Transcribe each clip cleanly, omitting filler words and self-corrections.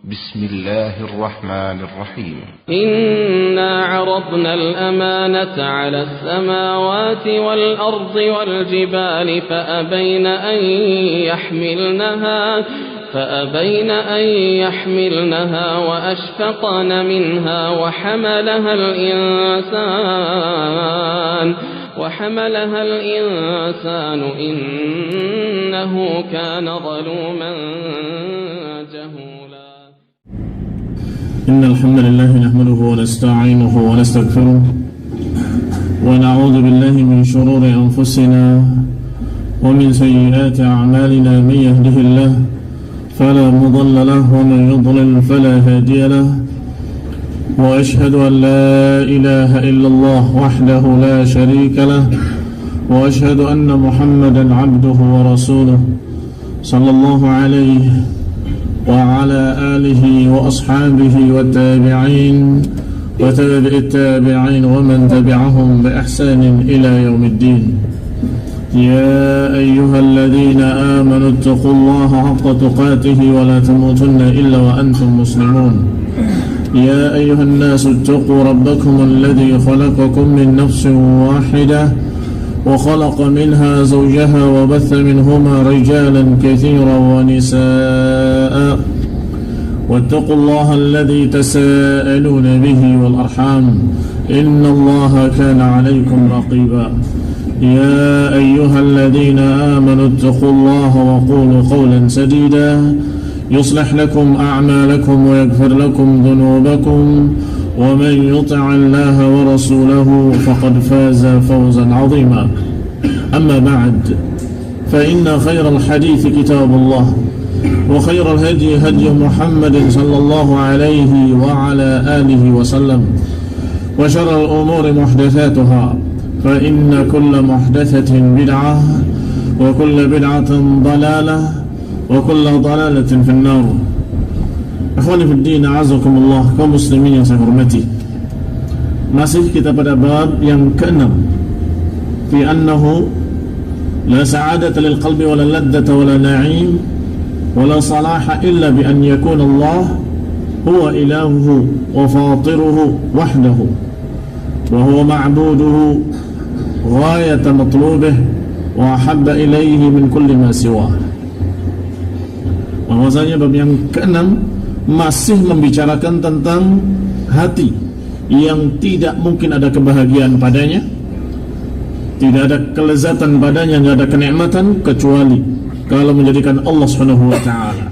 بسم الله الرحمن الرحيم إنا عرضنا الأمانة على السماوات والأرض والجبال فأبين أن يحملنها وأشفقن منها وحملها الإنسان إنه كان ظلوما جهولا. إن الحمد لله نحمده ونستعينه ونستغفره ونعوذ بالله من شرور أنفسنا ومن سيئات أعمالنا. من يهده الله فلا مضل له ومن يضلل فلا هادي له، وأشهد أن لا إله إلا الله وحده لا شريك له، وأشهد أن محمدا عبده ورسوله صلى الله عليه وعلى آله وأصحابه والتابعين وتابع التابعين ومن تبعهم بإحسان إلى يوم الدين. يا أيها الذين آمنوا اتقوا الله حق تقاته ولا تموتن إلا وأنتم مسلمون. يا أيها الناس اتقوا ربكم الذي خلقكم من نفس واحدة وخلق منها زوجها وبث منهما رجالا كثيرا ونساء، واتقوا الله الذي تساءلون به والأرحام إن الله كان عليكم رقيبا. يا أيها الذين آمنوا اتقوا الله وقولوا قولا سديدا يصلح لكم أعمالكم ويغفر لكم ذنوبكم، ومن يطع الله ورسوله فقد فاز فوزا عظيما. أما بعد، فإن خير الحديث كتاب الله، وخير الهدي هدي محمد صلى الله عليه وعلى آله وسلم، وشر الأمور محدثاتها، فإن كل محدثة بدعة وكل بدعة ضلالة وكل ضلالة في النار. Akhwani fi din, a'azakumullah, kaum muslimin yang saya hormati. Masih kita pada bab yang ke-6, fi annahu la sa'adata lil qalbi wa la laddata wa la na'im wa la salaha illa bi an yakuna Allah huwa ilahuhu wa fatiruhu wahdahu wa huwa ma'buduhu ghayata matlubih wa ahabba ilayhi min kulli ma siwah. Bahwasanya bab yang ke-6 masih membicarakan tentang hati yang tidak mungkin ada kebahagiaan padanya, tidak ada kelezatan padanya, tidak ada kenikmatan kecuali kalau menjadikan Allah Subhanahu wa taala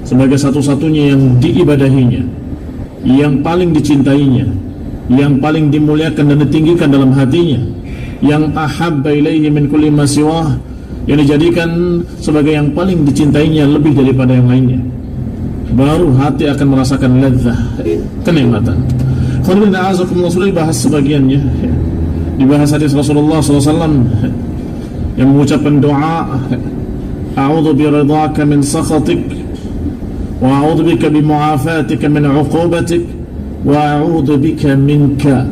sebagai satu-satunya yang diibadahinya, yang paling dicintainya, yang paling dimuliakan dan ditinggikan dalam hatinya, yang ahabba ilaihi min kulli ma siwah, yang dijadikan sebagai yang paling dicintainya lebih daripada yang lainnya. Baru hati akan merasakan lezah, kenikmatan. Khairin a'azakumullah, sudah dibahas sebagiannya. Dibahas hadis Rasulullah SAW yang mengucapkan doa, a'udzu biridhaka min sakhatik wa a'udzu bika bimu'afatika min 'uqubatik wa a'udzu bika minka.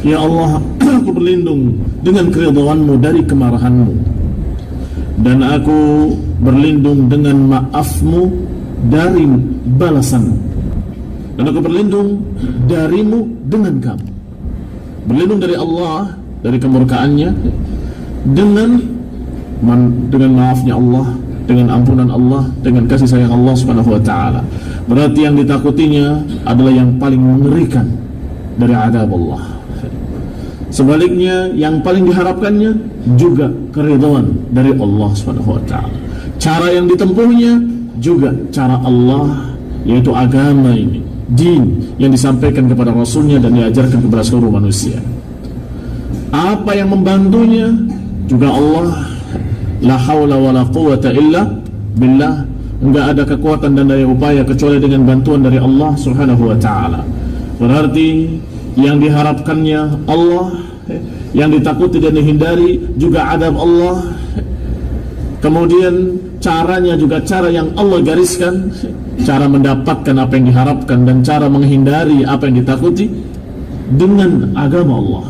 Ya Allah, aku berlindung dengan keridhaanmu dari kemarahanmu, dan aku berlindung dengan maafmu dari balasan, dan aku berlindung darimu dengan kamu. Berlindung dari Allah, dari kemurkaannya, dengan maafnya Allah, dengan ampunan Allah, dengan kasih sayang Allah Subhanahu wa taala. Berarti yang ditakutinya adalah yang paling mengerikan dari azab Allah. Sebaliknya, yang paling diharapkannya juga keridhaan dari Allah Subhanahu wa taala. Cara yang ditempuhnya juga cara Allah, yaitu agama ini, din yang disampaikan kepada Rasulnya dan diajarkan kepada seluruh manusia. Apa yang membantunya juga Allah. La haula wala quwwata illa billah. Enggak ada kekuatan dan daya upaya kecuali dengan bantuan dari Allah Subhanahu wa taala. Berarti yang diharapkannya Allah, yang ditakuti dan dihindari juga adab Allah. Kemudian caranya juga cara yang Allah gariskan, cara mendapatkan apa yang diharapkan dan cara menghindari apa yang ditakuti dengan agama Allah.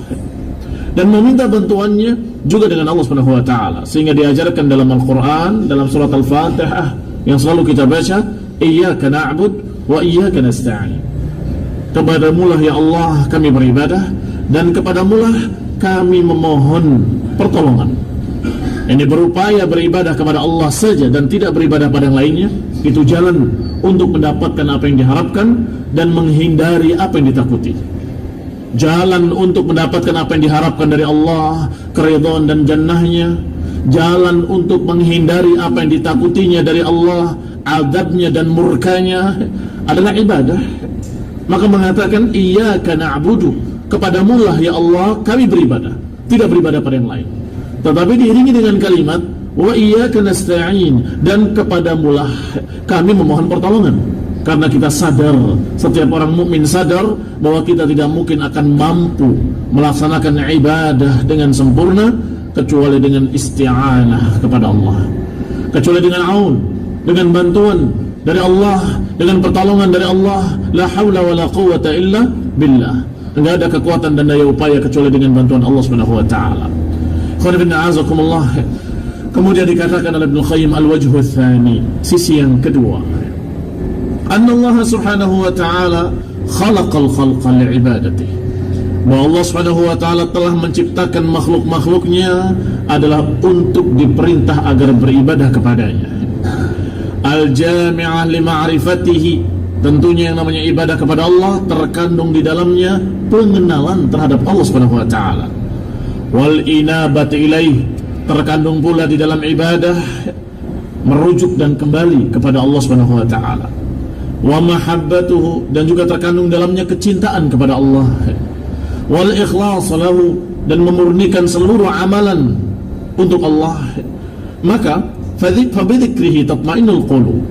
Dan meminta bantuannya juga dengan Allah Subhanahu wa taala, sehingga diajarkan dalam Al-Qur'an, dalam surat Al-Fatihah yang selalu kita baca, Iyyaka na'bud wa iyyaka nasta'in. Kepadamulah ya Allah kami beribadah, dan kepadamulah kami memohon pertolongan. Ini berupaya beribadah kepada Allah saja dan tidak beribadah pada yang lainnya. Itu jalan untuk mendapatkan apa yang diharapkan dan menghindari apa yang ditakuti. Jalan untuk mendapatkan apa yang diharapkan dari Allah, keridhaan dan jannahnya. Jalan untuk menghindari apa yang ditakutinya dari Allah, azabnya dan murkanya, adalah ibadah. Maka mengatakan iyyaka na'budu, kepadamulah ya Allah kami beribadah, tidak beribadah pada yang lain. Tetapi diiringi dengan kalimat wa iyyaka nasta'in, dan kepadamulah kami memohon pertolongan. Karena kita sadar, setiap orang mukmin sadar bahwa kita tidak mungkin akan mampu melaksanakan ibadah dengan sempurna kecuali dengan isti'anah kepada Allah, kecuali dengan aun, dengan bantuan dari Allah, dengan pertolongan dari Allah. La haula wala quwwata illa billah. Enggak ada kekuatan dan daya upaya kecuali dengan bantuan Allah Subhanahu wa taala. Kemudian dikatakan oleh Ibnu Qayyim al-wajhu tsani, sisi yang kedua, anna Allah Subhanahu wa taala khalaqal khalqa li'ibadatihi, bahwa Allah Subhanahu wa taala telah menciptakan makhluk-makhluknya adalah untuk diperintah agar beribadah kepadanya. Al-jami'ah li ma'rifatihi, tentunya yang namanya ibadah kepada Allah terkandung di dalamnya pengenalan terhadap Allah Subhanahu wa taala. Wal inabati ilaih, terkandung pula di dalam ibadah merujuk dan kembali kepada Allah Subhanahu wa taala. Wa mahabbatuhu, dan juga terkandung dalamnya kecintaan kepada Allah. Wal ikhlas lahu, dan memurnikan seluruh amalan untuk Allah. Maka fabidhikrihi tatma'innul qulub,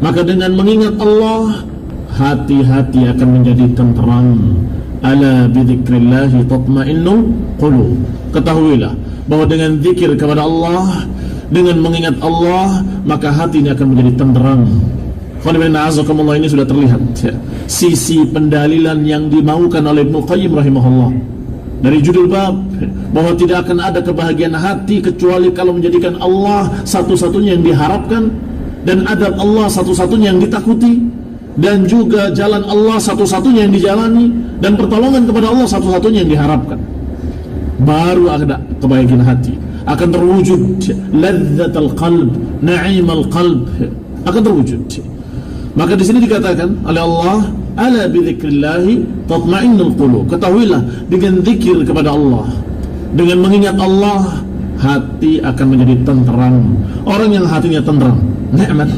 maka dengan mengingat Allah hati-hati akan menjadi tenteram. Ala bidzikrillahi tatma'innul qulub, ketahuilah bahwa dengan zikir kepada Allah, dengan mengingat Allah, maka hati ini akan menjadi tenteram. Ini sudah terlihat sisi pendalilan yang dimaukan oleh Ibnu Qayyim rahimahullah dari judul bab, bahwa tidak akan ada kebahagiaan hati kecuali kalau menjadikan Allah satu-satunya yang diharapkan, dan adab Allah satu-satunya yang ditakuti, dan juga jalan Allah satu-satunya yang dijalani, dan pertolongan kepada Allah satu-satunya yang diharapkan. Baru ada kebahagiaan hati, akan terwujud ladzatul qalb, na'imal qalb, akan terwujud. Maka di sini dikatakan oleh Allah, ala bidzikrillahi tatma'innul qulub, ketahuilah dengan zikir kepada Allah, dengan mengingat Allah, hati akan menjadi tenteram. Orang yang hatinya tenteram, nikmat.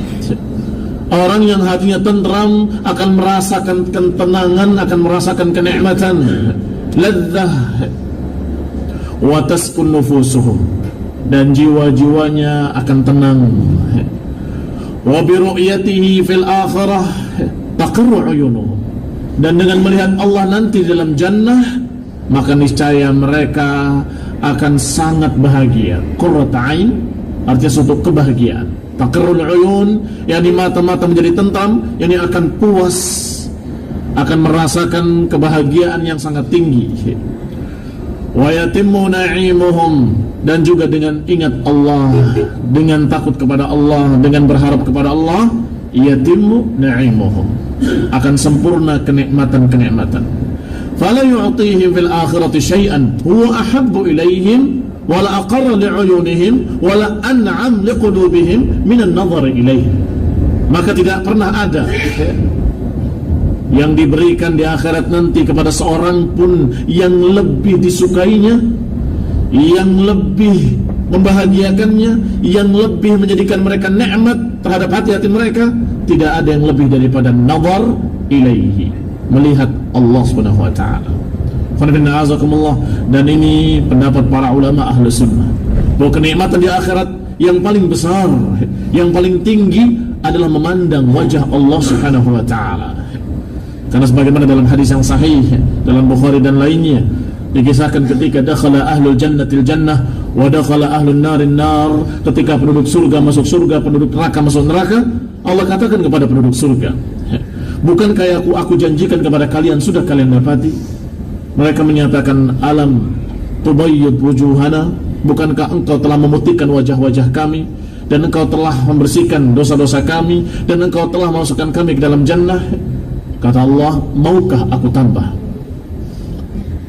Orang yang hatinya tenteram akan merasakan ketenangan, akan merasakan kenikmatan, ladzah, wa taskun nufusuhum, dan jiwa-jiwanya akan tenang. Wa bi ru'yatihi fil akhirah taqirru uyunuhum, dan dengan melihat Allah nanti dalam jannah, maka niscaya mereka akan sangat bahagia. Qurrat ain, artinya suatu kebahagiaan. Taqirrul uyun, yakni mata-mata menjadi tenteram, yakni akan puas, akan merasakan kebahagiaan yang sangat tinggi. Wa yatimmu na'imuhum, dan juga dengan ingat Allah, dengan takut kepada Allah, dengan berharap kepada Allah, yatimmu na'imuhum, akan sempurna kenikmatan-kenikmatan. Fala yu'tihim fil akhirati syai'an huwa ahabbu ilaihim wala aqarra li'uyunihim wala an'am liqulubihim minan nazar ilaih. Maka tidak pernah ada yang diberikan di akhirat nanti kepada seorang pun yang lebih disukainya, yang lebih membahagiakannya, yang lebih menjadikan mereka nikmat terhadap hati-hati mereka. Tidak ada yang lebih daripada nazar ilaihi, melihat Allah Subhanahu wa taala. Dan ini pendapat para ulama ahlu sunnah, bahwa kenikmatan di akhirat yang paling besar, yang paling tinggi adalah memandang wajah Allah Subhanahu wa taala. Karena sebagaimana dalam hadis yang sahih dalam Bukhari dan lainnya, dikisahkan ketika dakhala ahlul jannatil jannah wa dakhala ahlun narin nar, ketika penduduk surga masuk surga, penduduk neraka masuk neraka, Allah katakan kepada penduduk surga, bukankah aku janjikan kepada kalian sudah kalian dapati? Mereka menyatakan, alam tubayyid wujuhana, bukankah engkau telah memutihkan wajah-wajah kami? dan Engkau telah membersihkan dosa-dosa kami, dan Engkau telah masukkan kami ke dalam jannah. Kata Allah, maukah aku tambah?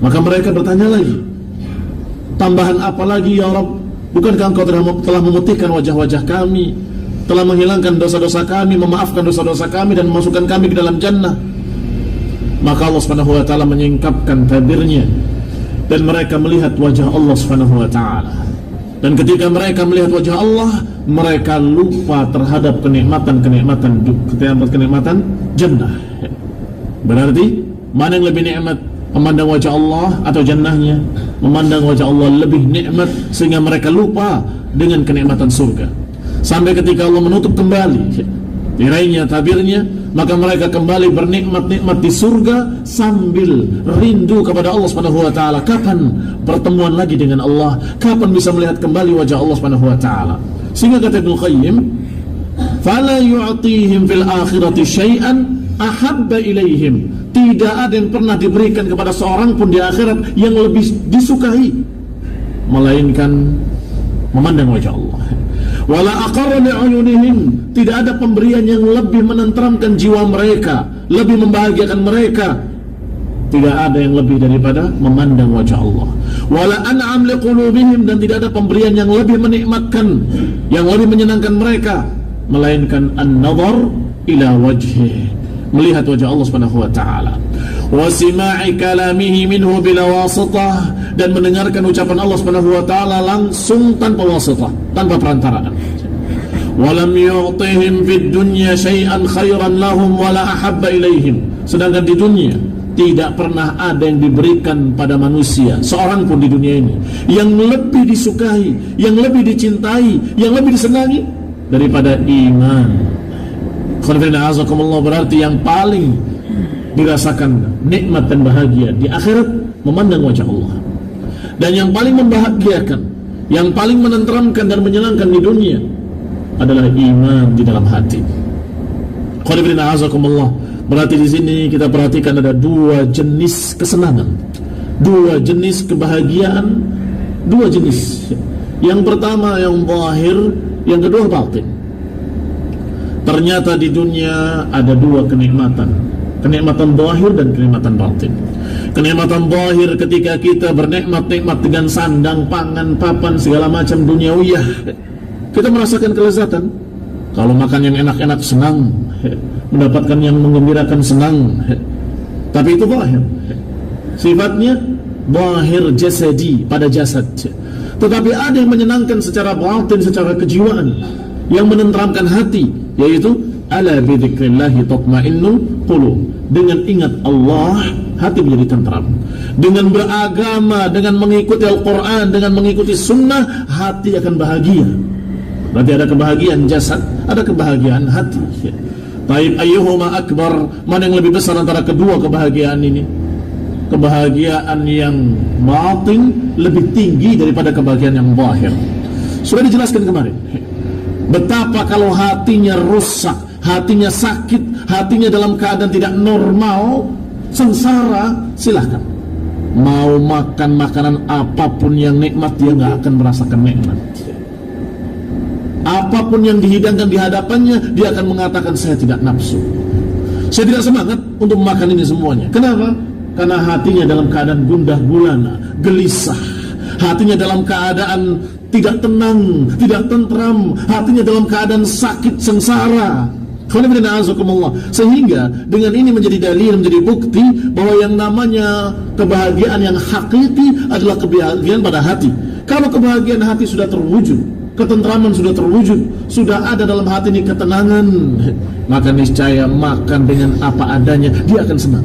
Maka mereka bertanya lagi, tambahan apa lagi ya Rabb? Bukankah Engkau telah memutihkan wajah-wajah kami, telah menghilangkan dosa-dosa kami, memaafkan dosa-dosa kami, dan memasukkan kami ke dalam jannah? Maka Allah Subhanahu wa ta'ala menyingkapkan tabirnya, dan mereka melihat wajah Allah Subhanahu wa ta'ala. Dan ketika mereka melihat wajah Allah, mereka lupa terhadap kenikmatan jannah. Berarti mana yang lebih nikmat, memandang wajah Allah atau jannahnya? Memandang wajah Allah lebih nikmat, sehingga mereka lupa dengan kenikmatan surga. Sampai ketika Allah menutup kembali tirainya, tabirnya, maka mereka kembali bernikmat-nikmat di surga sambil rindu kepada Allah Subhanahu wa ta'ala. Kapan pertemuan lagi dengan Allah? Kapan bisa melihat kembali wajah Allah Subhanahu wa ta'ala? Sehingga kata Ibnu Qayyim, fala yu'tihim fil akhirati syai'an ahabba ilaihim. Tidak ada yang pernah diberikan kepada seorang pun di akhirat yang lebih disukai melainkan memandang wajah Allah. Wala aqarra li'uyunihim, tidak ada pemberian yang lebih menenteramkan jiwa mereka, lebih membahagiakan mereka. Tidak ada yang lebih daripada memandang wajah Allah. Wala an'am liqulubihim, dan tidak ada pemberian yang lebih menikmatkan, yang lebih menyenangkan mereka, melainkan an-nazar ila wajhih, melihat wajah Allah Subhanahu wa ta'ala. Wa sima'i kalamihi minhu bila wasitah, dan mendengarkan ucapan Allah Subhanahu wa ta'ala langsung tanpa wasitah, tanpa perantaraan. Walam yu'tihim fid dunya syai'an khairan lahum wala ahabba ilaihim. Sedangkan di dunia tidak pernah ada yang diberikan pada manusia, seorang pun di dunia ini, yang lebih disukai, yang lebih dicintai, yang lebih disenangi daripada iman. Berarti yang paling dirasakan nikmat dan bahagia di akhirat memandang wajah Allah. Dan yang paling membahagiakan, yang paling menenteramkan dan menyenangkan di dunia adalah iman di dalam hati. Berarti di sini kita perhatikan ada dua jenis kesenangan, dua jenis kebahagiaan, dua jenis. Yang pertama yang zahir, yang kedua batin. Ternyata di dunia ada dua kenikmatan, kenikmatan zahir dan kenikmatan batin. Kenikmatan zahir ketika kita bernikmat-nikmat dengan sandang, pangan, papan, segala macam duniawiyah, kita merasakan kelezatan. Kalau makan yang enak-enak senang, mendapatkan yang menggembirakan senang. Tapi itu zahir, sifatnya zahir jasadi, pada jasad. Tetapi ada yang menyenangkan secara batin, secara kejiwaan, yang menenteramkan hati, yaitu ala bi dzikrillahi tatma'innul qulub. Dengan ingat Allah, hati menjadi tentram. Dengan beragama, dengan mengikuti Al-Quran, dengan mengikuti sunnah, hati akan bahagia. Berarti ada kebahagiaan jasad, ada kebahagiaan hati. Taib ayyuhuma akbar, mana yang lebih besar antara kedua kebahagiaan ini? Kebahagiaan yang batin lebih tinggi daripada kebahagiaan yang zahir. Sudah dijelaskan kemarin betapa kalau hatinya rusak, hatinya sakit, hatinya dalam keadaan tidak normal, sengsara, silahkan mau makan makanan apapun yang nikmat, dia nggak akan merasakan nikmat. Apapun yang dihidangkan di hadapannya, dia akan mengatakan saya tidak nafsu, saya tidak semangat untuk makan ini semuanya. Kenapa? Karena hatinya dalam keadaan gundah gulana, gelisah. Hatinya dalam keadaan tidak tenang, tidak tentram. Hatinya dalam keadaan sakit, sengsara. Sehingga dengan ini menjadi dalil, menjadi bukti bahwa yang namanya kebahagiaan yang hakiki adalah kebahagiaan pada hati. Kalau kebahagiaan hati sudah terwujud, ketentraman sudah terwujud, sudah ada dalam hati ini ketenangan, maka niscaya makan dengan apa adanya, dia akan senang,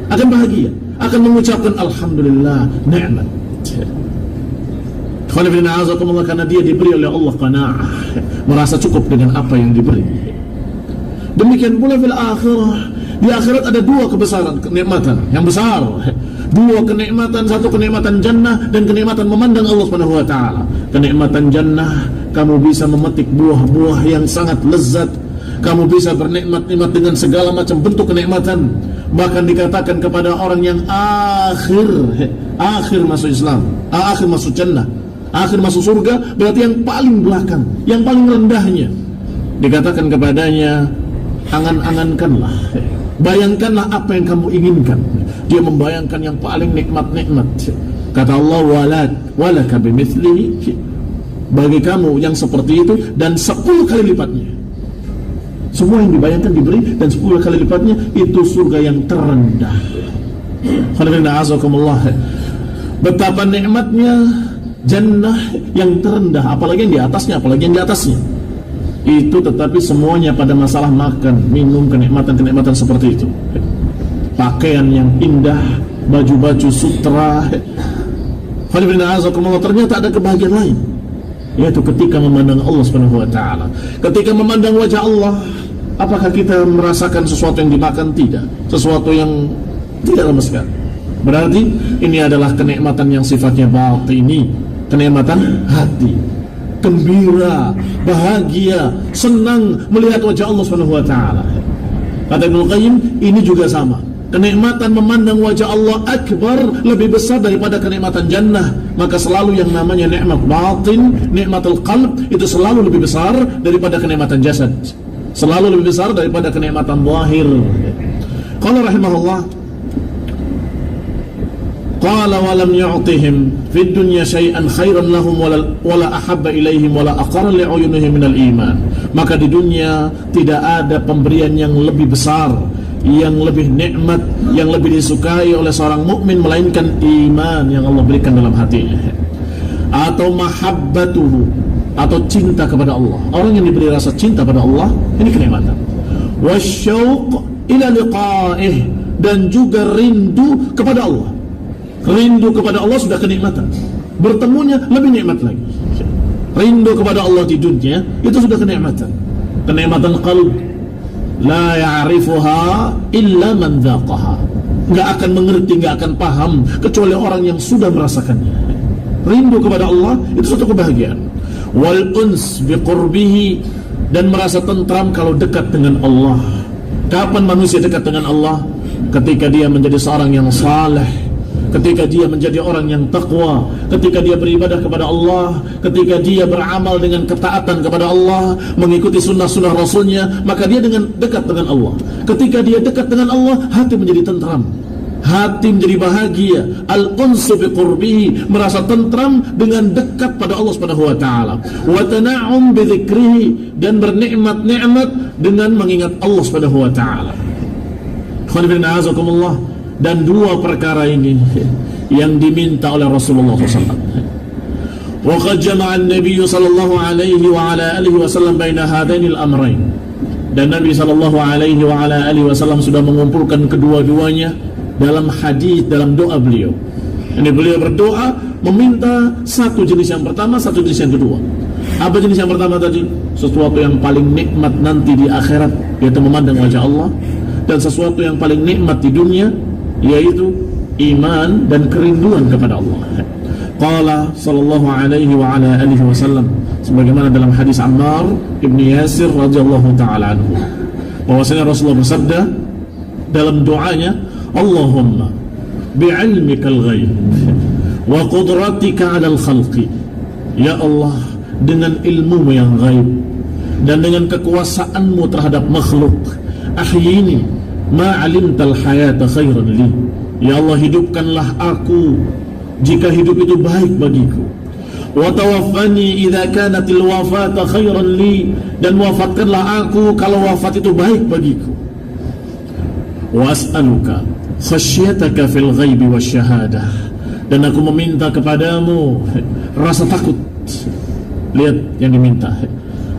akan bahagia, akan mengucapkan alhamdulillah, nikmat. Karena dia diberi oleh Allah qanaah, merasa cukup dengan apa yang diberi. Demikian pula fil akhirah, di akhirat ada dua kebesaran kenikmatan yang besar, dua kenikmatan, satu kenikmatan jannah dan kenikmatan memandang Allah Subhanahu wa taala. Kenikmatan jannah, kamu bisa memetik buah-buah yang sangat lezat, kamu bisa bernikmat-nikmat dengan segala macam bentuk kenikmatan. Bahkan dikatakan kepada orang yang akhir masuk Islam, akhir masuk jannah, Akhir masuk surga berarti yang paling belakang, yang paling rendahnya. Dikatakan kepadanya, angan-angankanlah, bayangkanlah apa yang kamu inginkan. Dia membayangkan yang paling nikmat-nikmat. Kata Allah, walaka bimithlihi, bagi kamu yang seperti itu dan 10 kali lipatnya. Semua yang dibayangkan diberi dan 10 kali lipatnya. Itu surga yang terendah. Betapa nikmatnya jannah yang terendah, apalagi yang di atasnya, apalagi yang di atasnya. Itu tetapi semuanya pada masalah makan, minum, kenikmatan-kenikmatan seperti itu. Pakaian yang indah, baju-baju sutra. Ternyata ada kebahagiaan lain, yaitu ketika memandang Allah Subhanahu wa taala. Ketika memandang wajah Allah, apakah kita merasakan sesuatu yang dimakan? Tidak. Sesuatu yang tidak sama sekali. Berarti ini adalah kenikmatan yang sifatnya batini, kenikmatan hati. Gembira, bahagia, senang melihat wajah Allah Subhanahu wa taala. Kata Ibnu Qayyim, ini juga sama. Kenikmatan memandang wajah Allah akbar, lebih besar daripada kenikmatan jannah. Maka selalu yang namanya nikmat batin, nikmatul qalb, itu selalu lebih besar daripada kenikmatan jasad. Selalu lebih besar daripada kenikmatan zahir. Qala rahimahullah, qala wa lam yu'tihim fid dunya syai'an khairan lahum wala ahabba ilaihim wala aqarra li'uyunihim minal iman. Maka di dunia tidak ada pemberian yang lebih besar, yang lebih nikmat, yang lebih disukai oleh seorang mukmin melainkan iman yang Allah berikan dalam hatinya, atau mahabbatuhu, atau cinta kepada Allah. Orang yang diberi rasa cinta pada Allah, ini kenikmatan. Wasyauq ila liqa'ih, dan juga rindu kepada Allah. Rindu kepada Allah sudah kenikmatan, bertemunya lebih nikmat lagi. Rindu kepada Allah di dunia itu sudah kenikmatan. Kenikmatan qalb la ya'rifuha illa man dzaqaha. Enggak akan mengerti, enggak akan paham kecuali orang yang sudah merasakannya. Rindu kepada Allah itu suatu kebahagiaan. Wal uns biqurbihi, dan merasa tentram kalau dekat dengan Allah. Kapan manusia dekat dengan Allah? Ketika dia menjadi seorang yang saleh, ketika dia menjadi orang yang takwa, ketika dia beribadah kepada Allah, ketika dia beramal dengan ketaatan kepada Allah, mengikuti sunnah-sunnah Rasulnya, maka dia dengan dekat dengan Allah. Ketika dia dekat dengan Allah, hati menjadi tentram, hati menjadi bahagia. Al-unsu biqurbihi, merasa tentram dengan dekat pada Allah Subhanahu wa taala. Wa tana'um bi dzikrihi, dan bernikmat-nikmat dengan mengingat Allah Subhanahu wa taala. Dan dua perkara ini yang diminta oleh Rasulullah SAW. Wa qad jama'a an-nabiy sallallahu alaihi wa ala alihi wasallam baina hadainil amrayn. Dan Nabi sallallahu alaihi wa ala alihi wasallam sudah mengumpulkan kedua-duanya dalam hadis, dalam doa beliau. Ini beliau berdoa meminta satu jenis yang pertama, satu jenis yang kedua. Apa jenis yang pertama tadi? Sesuatu yang paling nikmat nanti di akhirat, yaitu memandang wajah Allah. Dan sesuatu yang paling nikmat di dunia, yaitu iman dan kerinduan kepada Allah. Qala sallallahu alaihi wa ala alihi wasallam, sebagaimana dalam hadis Ammar ibni Yasir radhiyallahu taala anhu, bahwasanya Rasulullah bersabda dalam doanya, Allahumma bi'ilmikal ghaib wa qudratika 'alal khalqi. Ya Allah, dengan ilmu yang ghaib dan dengan kekuasaanmu terhadap makhluk, ahyini ma 'alimtal hayata khairan li. Ya Allah, hidupkanlah aku jika hidup itu baik bagiku. Wa tawaffani idza kanatil wafata khairan li, dan wafatkanlah aku kalau wafat itu baik bagiku. Wa as'aluka khasyataka fil ghaibi wasyahadah, dan aku meminta kepadamu rasa takut. Lihat yang diminta,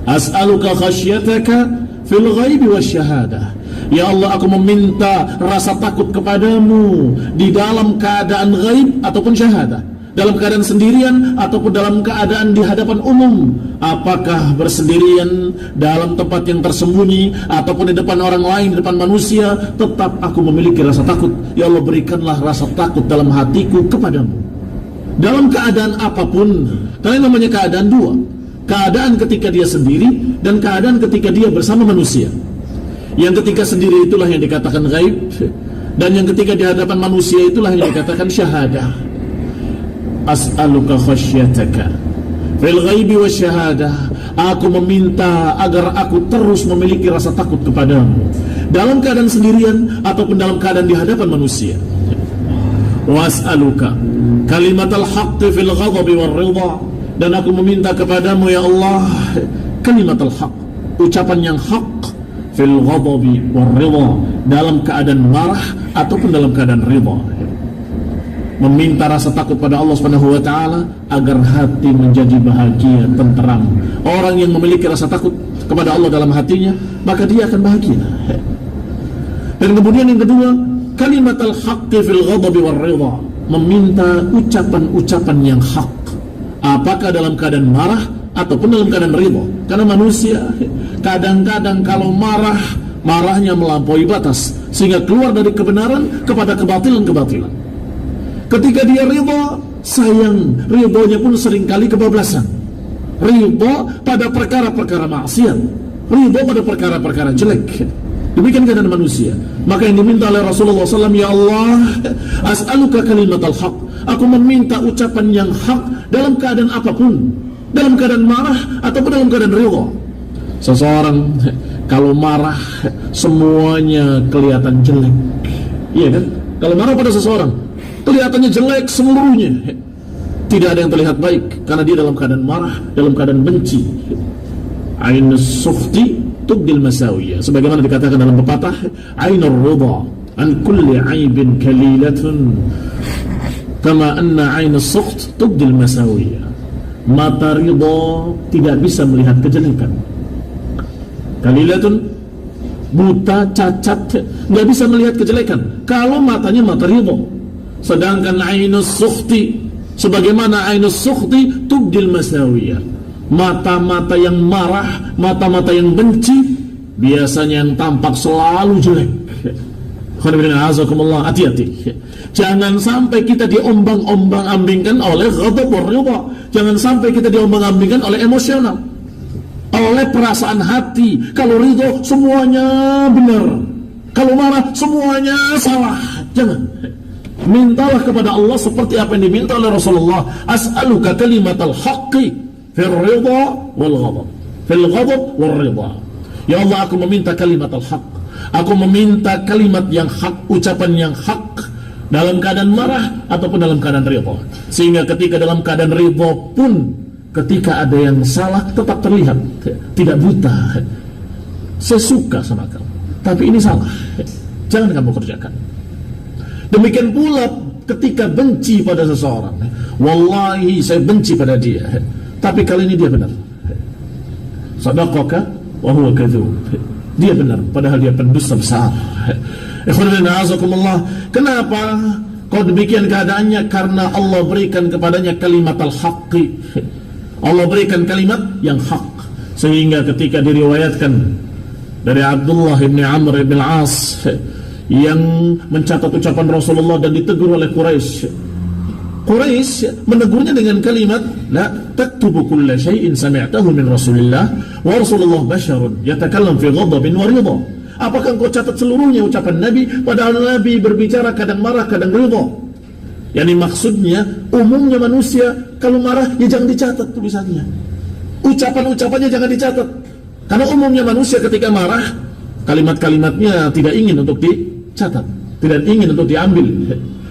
as'aluka khasyataka fil ghaibi wasyahadah. Ya Allah, aku meminta rasa takut kepadamu di dalam keadaan ghaib ataupun syahadah, dalam keadaan sendirian ataupun dalam keadaan di hadapan umum. Apakah bersendirian dalam tempat yang tersembunyi ataupun di depan orang lain, di depan manusia, tetap aku memiliki rasa takut. Ya Allah, berikanlah rasa takut dalam hatiku kepadamu dalam keadaan apapun. Karena namanya keadaan dua, keadaan ketika dia sendiri dan keadaan ketika dia bersama manusia. Yang ketika sendiri itulah yang dikatakan ghaib, dan yang ketika di hadapan manusia itulah yang dikatakan syahadah. as'aluka khasyataka fil ghaibi wasyahadah. Aku meminta agar aku terus memiliki rasa takut kepadamu dalam keadaan sendirian ataupun dalam keadaan di hadapan manusia. Was'aluka kalimatal haqqi fil ghadabi war ridha. Dan aku meminta kepadamu ya Allah kalimatul haq, ucapan yang hak, fil ghadabi war ridha, dalam keadaan marah ataupun dalam keadaan ridha. Meminta rasa takut pada Allah Subhanahu wa taala agar hati menjadi bahagia, tenteram. Orang yang memiliki rasa takut kepada Allah dalam hatinya, maka dia akan bahagia. Dan kemudian yang kedua, kalimatul haqqi fil ghadabi war ridha, meminta ucapan-ucapan yang hak, apakah dalam keadaan marah ataupun dalam keadaan ridha. Karena manusia kadang-kadang kalau marahnya melampaui batas sehingga keluar dari kebenaran kepada kebatilan-kebatilan. Ketika dia ridha, sayang, ridhonya pun seringkali kebablasan. Ridha pada perkara-perkara maksiat, ridha pada perkara-perkara jelek. Demikian keadaan manusia. Maka yang diminta oleh Rasulullah SAW, ya Allah, as'aluka kalimatal haq, aku meminta ucapan yang hak dalam keadaan apapun, dalam keadaan marah ataupun dalam keadaan ridha. Seseorang kalau marah semuanya kelihatan jelek, iya kan? Kalau marah pada seseorang kelihatannya jelek seluruhnya, tidak ada yang terlihat baik karena dia dalam keadaan marah, dalam keadaan benci. Ainus sukhti tubdil masawiyah, sebagaimana dikatakan dalam pepatah, ainur ridha an kulli aibin kalilatun kama anna ainus sukht tubdil masawiyah. Mata ridha tidak bisa melihat kejelekan. Kalilatun, buta, cacat, nggak bisa melihat kejelekan kalau matanya mata ridha. Sedangkan ainus sukhti, sebagaimana ainus sukhti tubdil masawiyah, mata-mata yang marah, mata-mata yang benci, biasanya yang tampak selalu jelek. Hati-hati, jangan sampai kita diombang-ombang-ambingkan oleh ghadab wa ridha. Jangan sampai kita diombang-ambingkan oleh emosional, oleh perasaan hati. Kalau ridha semuanya benar, kalau marah semuanya salah. Jangan. Mintalah kepada Allah seperti apa yang diminta oleh Rasulullah. As'aluka kalimatal haqqi fil ridha wal ghadab, fil ghadab wal ridha. Ya Allah, aku meminta kalimatal haq, aku meminta kalimat yang hak, ucapan yang hak dalam keadaan marah ataupun dalam keadaan ridha. Sehingga ketika dalam keadaan ridha pun, ketika ada yang salah tetap terlihat, tidak buta. Saya suka sama kamu, tapi ini salah, jangan kamu kerjakan. Demikian pula ketika benci pada seseorang, wallahi saya benci pada dia, tapi kali ini dia benar. Sadaqaka wa huwa kadzub, dia benar padahal dia pendusta besar. Kenapa kau demikian keadaannya? Karena Allah berikan kepadanya kalimat al-haqqi, Allah berikan kalimat yang hak. Sehingga ketika diriwayatkan dari Abdullah bin Amr bin Al-As yang mencatat ucapan Rasulullah dan ditegur oleh Quraisy menegurnya dengan kalimat, la taktubu kulla syai'in sami'tahu min Rasulillah wa Rasulullah basyarun yatakallam fi ghadabin wa ridha. Apakah engkau catat seluruhnya ucapan Nabi, padahal Nabi berbicara kadang marah kadang ridha? Yani maksudnya umumnya manusia kalau marah ya jangan dicatat tulisannya, ucapan-ucapannya jangan dicatat, karena umumnya manusia ketika marah kalimat-kalimatnya tidak ingin untuk dicatat, tidak ingin untuk diambil.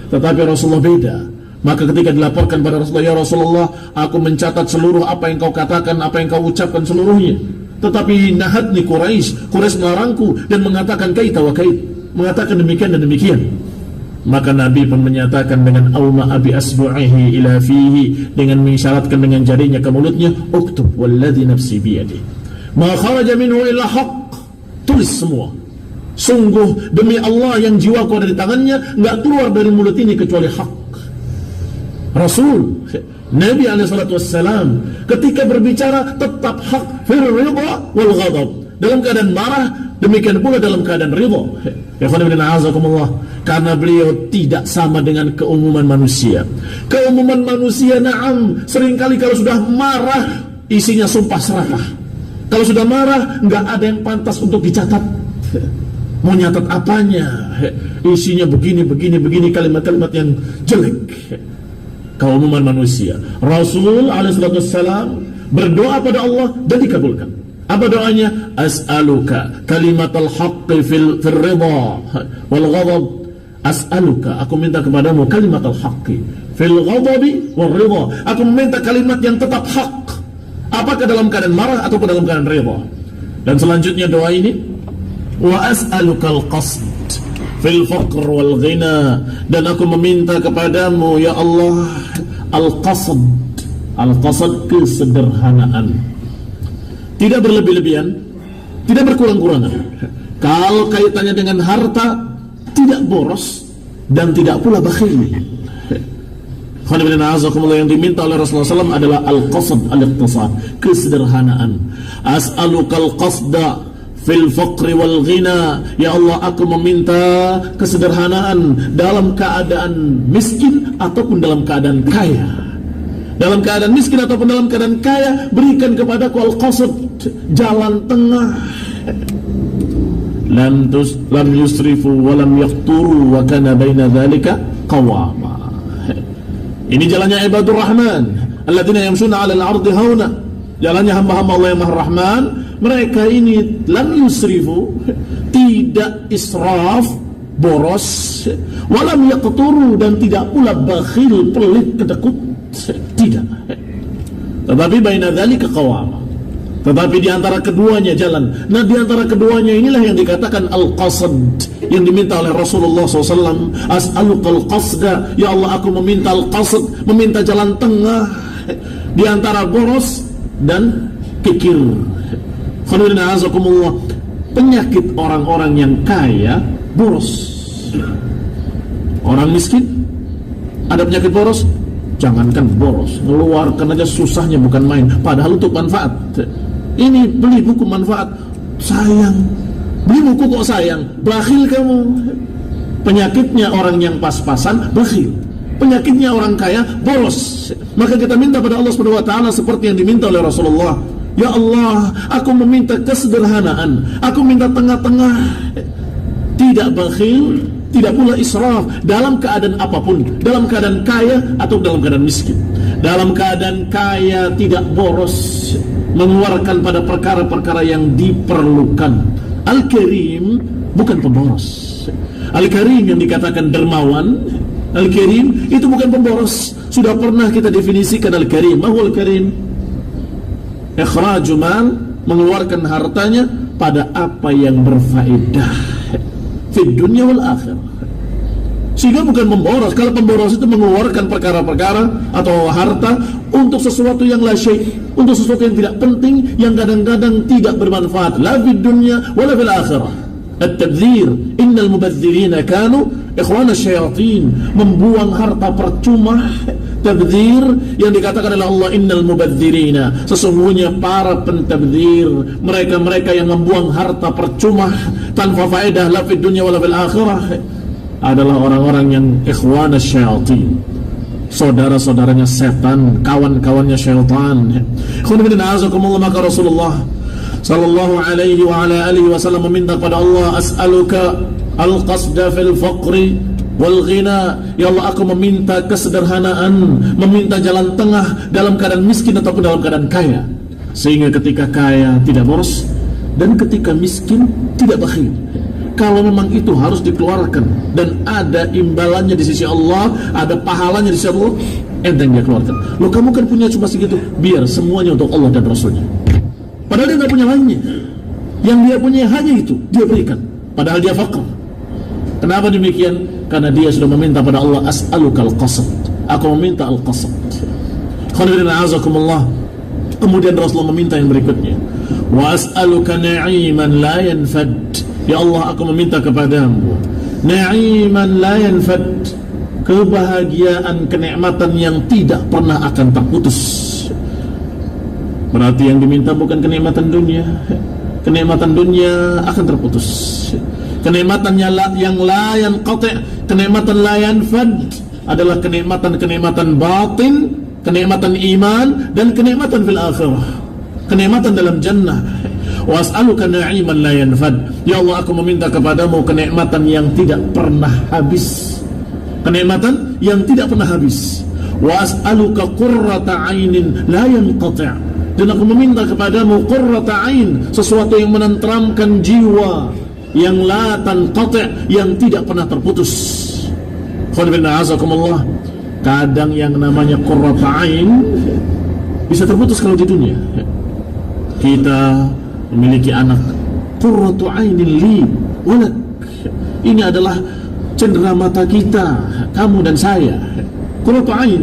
Tetapi Rasulullah beda. Maka ketika dilaporkan pada Rasulullah, ya Rasulullah, aku mencatat seluruh apa yang kau katakan, apa yang kau ucapkan seluruhnya. Tetapi nahatni Quraisy melarangku dan mengatakan kaita wa kait, mengatakan demikian dan demikian. Maka Nabi pun menyatakan dengan auma abi asbu'ihi ila fihi, dengan mengisyaratkan dengan jarinya ke mulutnya, uktub walladzi nafsi biyadi ma kharaja minhu illa haqq, tulis semua. Sungguh demi Allah yang jiwaku ada di tangannya, enggak keluar dari mulut ini kecuali hak. Rasul Nabi SAW ketika berbicara tetap hak, fil ridha wal ghadab, dalam keadaan marah demikian pula dalam keadaan ridha. Karena beliau tidak sama dengan keumuman manusia. Keumuman manusia na'am, seringkali kalau sudah marah isinya sumpah serapah. Kalau sudah marah nggak ada yang pantas untuk dicatat. Mau nyatat apanya? Isinya begini, kalimat-kalimat yang jelek. keumuman manusia. Rasul alaihissalam berdoa pada Allah dan dikabulkan. Apa doanya? As'aluka kalimatal haqqi fil ridha wal ghadab. As'aluka, aku minta kepadamu kalimatal haqqi fil ghadabi wal ridha. Aku meminta kalimat yang tetap hak, apakah dalam keadaan marah ataupun dalam keadaan ridha. Dan selanjutnya doa ini, wa as'alukal qasd fil faqr wal ghina, dan aku meminta kepadamu ya Allah al-qasd. Al-qasd, kesederhanaan, tidak berlebih-lebihan, tidak berkurang-kurangan. Kalau kaitannya dengan harta, tidak boros dan tidak pula bakhil. Yang diminta oleh Rasulullah SAW adalah al-qasd, al-iqtisad, kesederhanaan. As'alukal qasda fil faqri wal ghina, ya Allah aku meminta kesederhanaan dalam keadaan miskin ataupun dalam keadaan kaya. Dalam keadaan miskin ataupun dalam keadaan kaya, berikan kepadaku al-qasd, jalan tengah. Lam yusrifu wa lam yaqturu wa kana baina dzalika qawama. Ini jalannya ibadur rahman, alladzina yamshuna 'alal ardi hauna. Jalannya hamba-hamba Allah yang Maha Rahman. Mereka ini lam yusrifu, tidak israf, boros, wa lam yaqturu, dan tidak pula bakhil, pelit, kedekut, tidak. Tetapi baina dzalika qawama. Tetapi di antara keduanya jalan. Nah, di antara keduanya inilah yang dikatakan al-qasd, yang diminta oleh Rasulullah SAW. As'alukal qasda, ya Allah aku meminta al-qasd, meminta jalan tengah di antara boros dan kikir. Penyakit orang-orang yang kaya boros. Orang miskin ada penyakit boros, jangankan boros, ngeluarkan aja susahnya bukan main, padahal untuk manfaat. Ini beli buku manfaat, sayang. Beli buku kok sayang, bakhil kamu. Penyakitnya orang yang pas-pasan, bakhil. Penyakitnya orang kaya, boros. Maka kita minta pada Allah Subhanahu wa taala seperti yang diminta oleh Rasulullah. Ya Allah, aku meminta kesederhanaan, aku minta tengah-tengah, tidak bakhil, tidak pula israf, dalam keadaan apapun, dalam keadaan kaya atau dalam keadaan miskin. Dalam keadaan kaya tidak boros, mengeluarkan pada perkara-perkara yang diperlukan. Al-Karim bukan pemboros. Al-Karim yang dikatakan dermawan, Al-Karim itu bukan pemboros. Sudah pernah kita definisikan Al-Karim. Mahul Karim, ikhraju mal, mengeluarkan hartanya pada apa yang berfaedah fi dunya wal akhirah. Sehingga bukan memboros. Kalau pemboros itu mengeluarkan perkara-perkara atau harta untuk sesuatu yang la syai', untuk sesuatu yang tidak penting, yang kadang-kadang tidak bermanfaat la fid dunya wala fil akhirah. At-tabdzir, innal mubadzirina kanu ikhwana syayatin, membuang harta percuma. Tabdzir yang dikatakan oleh Allah, innal mubadzirina, sesungguhnya para pentabdzir, mereka-mereka yang membuang harta percuma tanpa faedah la fid dunya wala fil akhirah, adalah orang-orang yang ikhwana syayatin, saudara-saudaranya setan, kawan-kawannya syaitan. Maka Rasulullah sallallahu alaihi wa ala alihi wasallam meminta kepada Allah, as'aluka al-qasda fil faqri wal ghina, ya Allah aku meminta kesederhanaan, meminta jalan tengah dalam keadaan miskin ataupun dalam keadaan kaya, sehingga ketika kaya tidak boros dan ketika miskin tidak bakhil. Kalau memang itu harus dikeluarkan dan ada imbalannya di sisi Allah, ada pahalanya di sisi Allah, enteng dia keluarkan. Loh, kamu kan punya cuma segitu, biar semuanya untuk Allah dan Rasulnya. Padahal dia tidak punya lainnya. Yang dia punya hanya itu, dia berikan. Padahal dia faqir. Kenapa demikian? Karena dia sudah meminta pada Allah, as'alukal qasd, aku meminta al-qasd. Kemudian Rasulullah meminta yang berikutnya, wa as'aluka na'iman la yanfad, ya Allah aku meminta kepadamu na'iman la yanfad, kebahagiaan, kenikmatan yang tidak pernah akan terputus. Berarti yang diminta bukan kenikmatan dunia. Kenikmatan dunia akan terputus. Kenikmatannya yang la yanqati', kenikmatan la yanfad adalah kenikmatan-kenikmatan batin, kenikmatan iman dan kenikmatan fil akhirah, kenikmatan dalam jannah. Wa as'aluka na'iman la yanfad, ya Allah aku meminta kepadamu kenikmatan yang tidak pernah habis, kenikmatan yang tidak pernah habis. Wa as'aluka qurrata 'ainin la yanqati'. Dan aku meminta kepadamu qurrata 'ain, sesuatu yang menenteramkan jiwa, yang la tanqati', yang tidak pernah terputus. Khairullahazakumullah. Kadang yang namanya qurrata 'ain bisa terputus kalau di dunia. Kita memiliki anak, qurratu 'ainin li walak. Ini adalah cendera mata kita, kamu dan saya. Qurratu 'ain,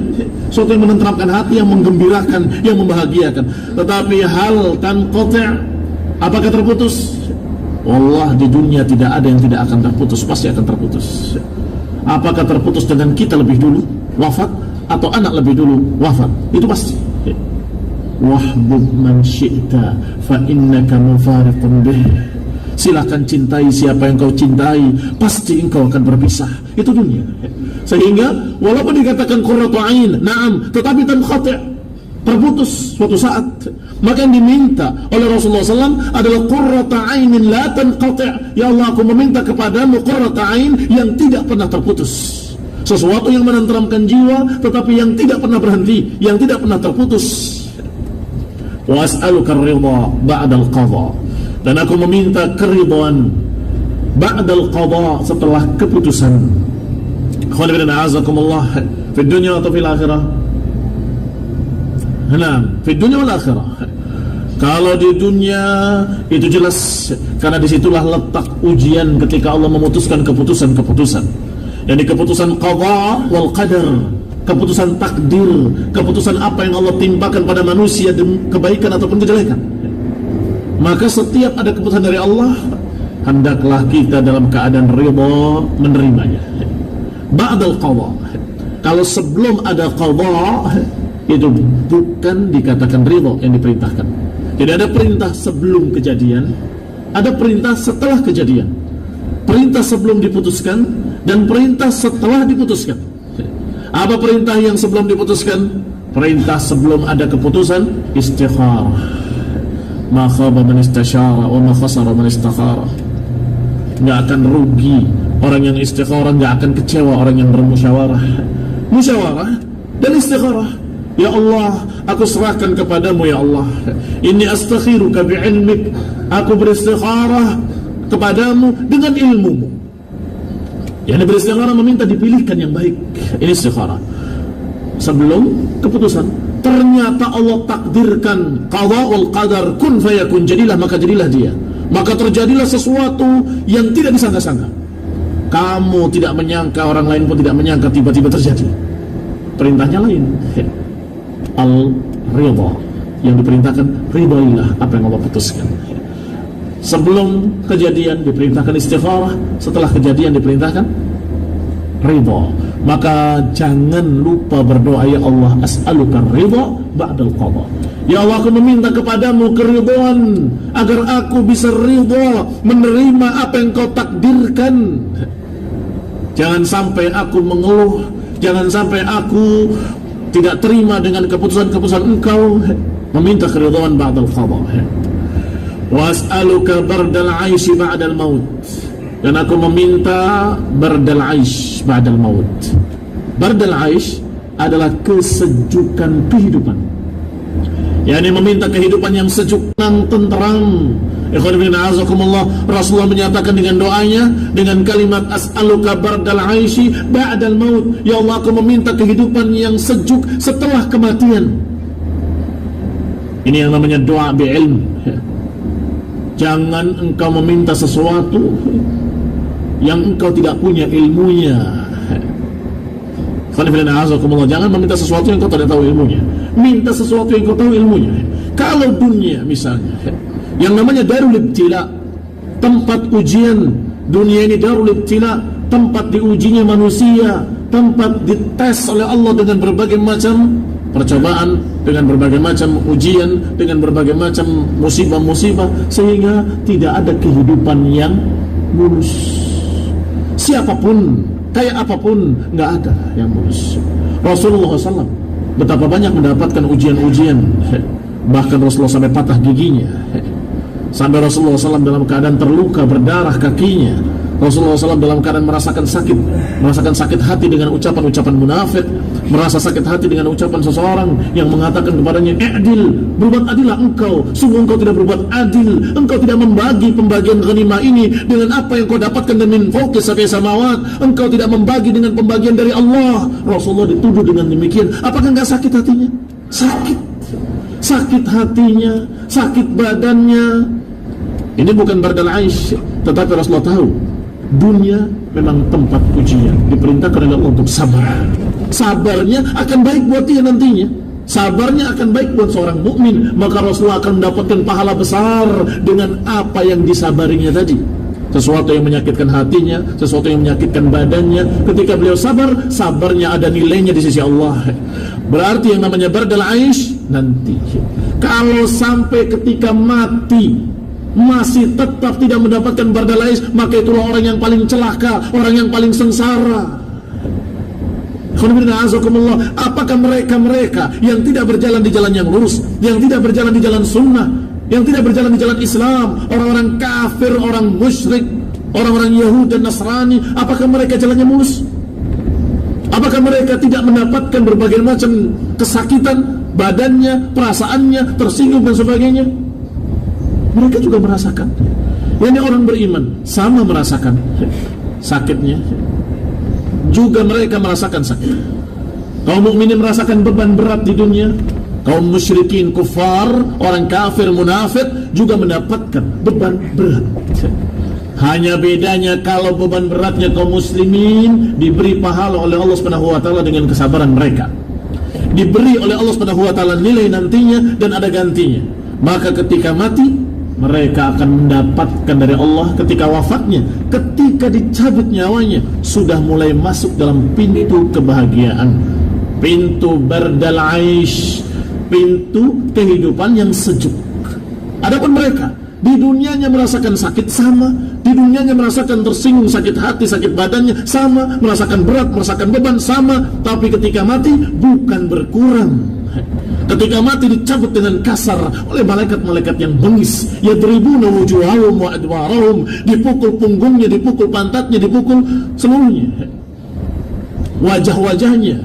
sesuatu yang menenteramkan hati, yang menggembirakan, yang membahagiakan. Tetapi hal tanqati', apakah terputus? Wallah, di dunia tidak ada yang tidak akan terputus, pasti akan terputus. Apakah terputus dengan kita lebih dulu wafat atau anak lebih dulu wafat? Itu pasti. Wahbub man syi'ta fa innaka mufariqun bih. Silakan cintai siapa yang kau cintai, pasti engkau akan berpisah. Itu dunia. Sehingga walaupun dikatakan qurratu 'ain, na'am, tetapi tanqati', terputus suatu saat. Maka yang diminta oleh Rasulullah SAW adalah qurrata 'ainin la tanqati'. Ya Allah, aku meminta kepadamu qurrata 'ain yang tidak pernah terputus. Sesuatu yang menenteramkan jiwa, tetapi yang tidak pernah berhenti, yang tidak pernah terputus. Wa as'aluka ar-ridha ba'da al-qadha. Dan aku meminta keridhaan ba'dal qadha, setelah keputusan. Khairullahi azakumullah, fi dunya atau fil akhirah? Nah, fi dunya wal akhirah. Kalau di dunia itu jelas, karena disitulah letak ujian ketika Allah memutuskan keputusan-keputusan. Yani keputusan qadha wal qadar, keputusan takdir, keputusan apa yang Allah timpakan pada manusia, kebaikan ataupun kejelekan. Maka setiap ada keputusan dari Allah, hendaklah kita dalam keadaan ridha menerimanya. Ba'dal qadha. Kalau sebelum ada qadha, itu bukan dikatakan ridha yang diperintahkan. Jadi ada perintah sebelum kejadian, ada perintah setelah kejadian. Perintah sebelum diputuskan dan perintah setelah diputuskan. Apa perintah yang sebelum diputuskan? Perintah sebelum ada keputusan, istikharah. Ma khaba man istasyara wa ma khasara man istakhara. Enggak akan rugi orang yang istikharah, enggak akan kecewa orang yang bermusyawarah. Musyawarah dan istikharah. Ya Allah, aku serahkan kepadamu ya Allah. Inni astakhiruka bi'ilmik. Aku beristikharah kepadamu dengan ilmumu. Yani beristikharah meminta dipilihkan yang baik. Ini istikharah. Sebelum keputusan, ternyata Allah takdirkan qadha wal qadar, kun fayakun, jadilah maka jadilah dia. Maka terjadilah sesuatu yang tidak disangka-sangka. Kamu tidak menyangka, orang lain pun tidak menyangka, tiba-tiba terjadi. Perintahnya lain. Al-ridha, yang diperintahkan ridailah apa yang Allah putuskan. Sebelum kejadian diperintahkan istikharah, setelah kejadian diperintahkan ridha. Maka jangan lupa berdoa, ya Allah, as'aluka ridha ba'dal qadha. Ya Allah, aku meminta kepadamu keridhaan agar aku bisa ridha menerima apa yang kau takdirkan. Jangan sampai aku mengeluh, jangan sampai aku tidak terima dengan keputusan-keputusan engkau. Meminta keridhaan ba'dal qadha. Wa as'aluka bardal 'aishi ba'dal maut. Dan aku meminta bardal 'aish ba'dal maut. Bardal 'aish adalah kesejukan kehidupan. Yani meminta kehidupan yang sejuk, tenteram. Ikhwanifidina azakumullah. Rasulullah menyatakan dengan doanya, dengan kalimat as'aluka bardal 'aishi ba'dal maut. Ya Allah, aku meminta kehidupan yang sejuk setelah kematian. Ini yang namanya doa bi'ilm. Jangan engkau meminta sesuatu yang engkau tidak punya ilmunya. Jangan meminta sesuatu yang engkau tidak tahu ilmunya. Minta sesuatu yang engkau tahu ilmunya. Kalau dunia misalnya, yang namanya darul ibtila, tempat ujian. Dunia ini darul ibtila, tempat diujinya manusia, tempat dites oleh Allah dengan berbagai macam percobaan, dengan berbagai macam ujian, dengan berbagai macam musibah-musibah, sehingga tidak ada kehidupan yang mulus. Siapapun, kayak apapun, nggak ada yang mulus. Rasulullah SAW betapa banyak mendapatkan ujian-ujian, bahkan Rasulullah sampai patah giginya, sampai Rasulullah SAW dalam keadaan terluka, berdarah kakinya, Rasulullah SAW dalam keadaan merasakan sakit hati dengan ucapan-ucapan munafik, merasa sakit hati dengan ucapan seseorang yang mengatakan kepadanya, "I'dil, berbuat adillah engkau, sungguh engkau tidak berbuat adil, engkau tidak membagi pembagian ghanimah ini dengan apa yang kau dapatkan dan min fawqis sab'i samawat, engkau tidak membagi dengan pembagian dari Allah." Rasulullah dituduh dengan demikian. Apakah enggak sakit hatinya? Sakit hatinya, sakit badannya. Ini bukan bardal aish, tetapi Rasulullah tahu dunia memang tempat ujian. Diperintahkan oleh Allah untuk sabar. Sabarnya akan baik buat dia nantinya. Sabarnya akan baik buat seorang mukmin. Maka Rasulullah akan mendapatkan pahala besar dengan apa yang disabarinya tadi. Sesuatu yang menyakitkan hatinya, sesuatu yang menyakitkan badannya, ketika beliau sabar, sabarnya ada nilainya di sisi Allah. Berarti yang namanya bardal aish nanti, kalau sampai ketika mati masih tetap tidak mendapatkan bardal aish, maka itulah orang yang paling celaka, orang yang paling sengsara. Apakah mereka yang tidak berjalan di jalan yang lurus, yang tidak berjalan di jalan sunnah, yang tidak berjalan di jalan Islam, orang-orang kafir, orang musyrik, orang-orang Yahudi dan Nasrani, apakah mereka jalannya mulus? Apakah mereka tidak mendapatkan berbagai macam kesakitan badannya, perasaannya, tersinggung dan sebagainya? Mereka juga merasakan. Yang orang beriman sama merasakan sakitnya. Juga mereka merasakan sakit. Kaum mukminin merasakan beban berat di dunia. Kaum musyrikin, kufar, orang kafir, munafik juga mendapatkan beban berat. Hanya bedanya kalau beban beratnya kaum muslimin diberi pahala oleh Allah Subhanahu wa taala dengan kesabaran mereka. Diberi oleh Allah Subhanahu wa taala nilai nantinya dan ada gantinya. Maka ketika mati mereka akan mendapatkan dari Allah ketika wafatnya, ketika dicabut nyawanya, sudah mulai masuk dalam pintu kebahagiaan, pintu bardal aish, pintu kehidupan yang sejuk. Adapun mereka di dunianya merasakan sakit sama, di dunianya merasakan tersinggung, sakit hati, sakit badannya sama, merasakan berat, merasakan beban sama, tapi ketika mati bukan berkurang. Ketika mati dicabut dengan kasar oleh malaikat-malaikat yang bengis, yadribuna wujuhahum wa adwarahum, dipukul punggungnya, dipukul pantatnya, dipukul seluruhnya, wajah-wajahnya.